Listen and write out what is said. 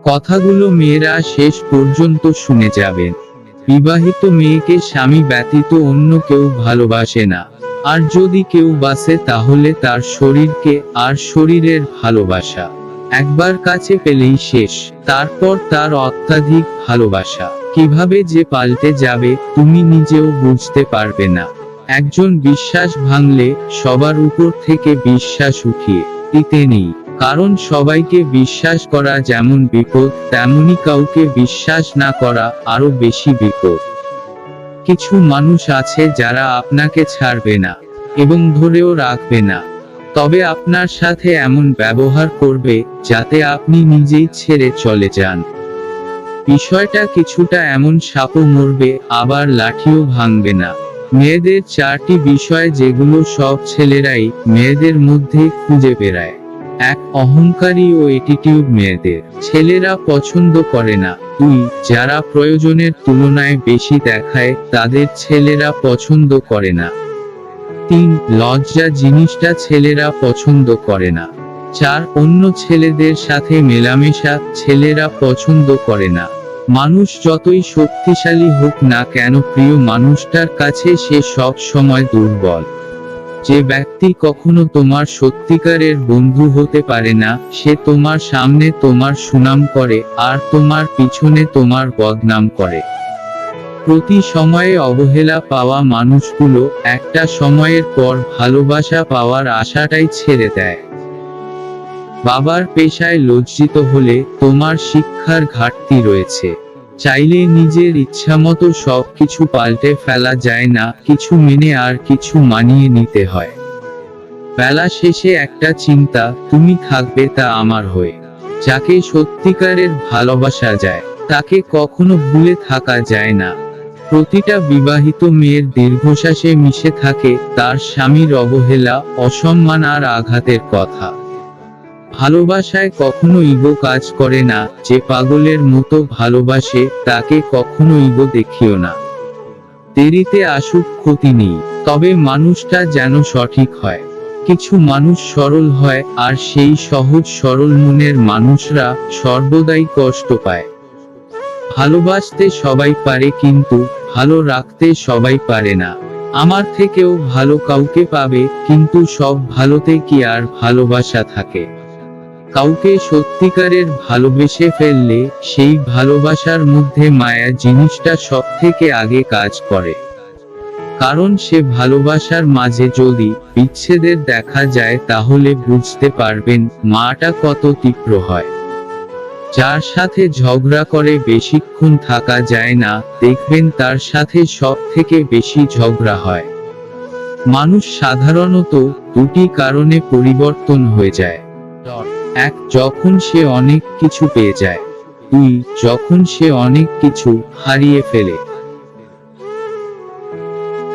কথাগুলো মেয়েরা শেষ পর্যন্ত শুনে যাবেন। বিবাহিত মেয়েকে স্বামী ব্যতীত অন্য কেউ ভালোবাসে না, আর যদি কেউ বাসে তাহলে তার শরীরকে, আর শরীরের ভালোবাসা একবার কাছে পেলেই শেষ, তারপর তার অত্যাধিক ভালোবাসা কিভাবে যে পাল্টে যাবে তুমি নিজেও বুঝতে পারবে না। একজন বিশ্বাস ভাঙলে সবার উপর থেকে বিশ্বাস উঠিয়ে দিতে নেই, কারণ সবাইকে বিশ্বাস করা যেমন বিপদ, তেমনি কাউকে বিশ্বাস না করা আরো বেশি বিপদ। কিছু মানুষ আছে যারা আপনাকে ছাড়বে না এবং ধরেও রাখবে না, তবে আপনার সাথে এমন ব্যবহার করবে যাতে আপনি নিজেই ছেড়ে চলে যান। বিষয়টা কিছুটা এমন, সাপও মরবে আবার লাঠিও ভাঙবে না। মেয়েদের 4টি বিষয় যেগুলো সব ছেলেরাই মেয়েদের মধ্যে খুঁজে বেড়ায়। 1. অহংকারী ও অ্যাটিটিউড মেয়েদের ছেলেরা পছন্দ করে না। 2. যারা প্রয়োজনের তুলনায় বেশি দেখায় তাদের ছেলেরা পছন্দ করে না। 3. লজ্জা জিনিসটা ছেলেরা পছন্দ করে না। 4. অন্য ছেলেদের সাথে মেলামেশা ছেলেরা পছন্দ করে না। মানুষ যতই শক্তিশালী হোক না কেন, প্রিয় মানুষটার কাছে সে সব সময় দুর্বল। যে ব্যক্তি কখনো তোমার সত্যিকারের বন্ধু হতে পারে না, সে তোমার সামনে তোমার সুনাম করে আর তোমার পিছনে তোমার বদনাম করে। প্রতি সময়ে অবহেলা পাওয়া মানুষগুলো একটা সময়ের পর ভালোবাসা পাওয়ার আশাটাই ছেড়ে দেয়। বাবার পেশায় লজ্জিত হলে তোমার শিক্ষার ঘাটতি রয়েছে। চাইলে নিজের ইচ্ছামতো সব কিছু পাল্টে ফেলা যায় না, কিছু মেনে আর কিছু মানিয়ে নিতে হয়। বেলা শেষে একটা চিন্তা, তুমি থাকবে তা আমার হয়ে। যাকে সত্যিকারের ভালোবাসা যায় তাকে কখনো ভুলে থাকা যায় না। প্রতিটা বিবাহিত মেয়ের দীর্ঘশ্বাসে মিশে থাকে তার স্বামীর অবহেলা, অসম্মান আর আঘাতের কথা। ভালোবাসায় কখনো ইগো কাজ করে না। যে পাগলের মতো ভালোবাসে তাকে কখনো ইগো দেখিও না। দেরিতে আসুক ক্ষতি নেই, তবে মানুষটা যেন সঠিক হয়। কিছু মানুষ সরল হয় আর সেই সহজ সরল মনের মানুষরা সর্বদাই কষ্ট পায়। ভালোবাসতে সবাই পারে কিন্তু ভালো রাখতে সবাই পারে না। আমার থেকেও ভালো কাউকে পাবে, কিন্তু সব ভালোতে কি আর ভালোবাসা থাকে? কাউকে সত্যিকারের ভালোবেসে ফেললে সেই ভালোবাসার মধ্যে মায়া জিনিসটা সবথেকে আগে কাজ করে। কারণ সে ভালোবাসার মাঝে যদি বিচ্ছেদের দেখা যায় তাহলে বুঝতে পারবেন মায়াটা কত তীব্র হয়। যার সাথে ঝগড়া করে বেশিক্ষণ থাকা যায় না, দেখবেন তার সাথে সব থেকে বেশি ঝগড়া হয়। মানুষ সাধারণত 2টি কারণে পরিবর্তন হয়ে যায়। 1. যখন সে অনেক কিছু পেয়ে যায়। 2. যখন সে অনেক কিছু হারিয়ে ফেলে।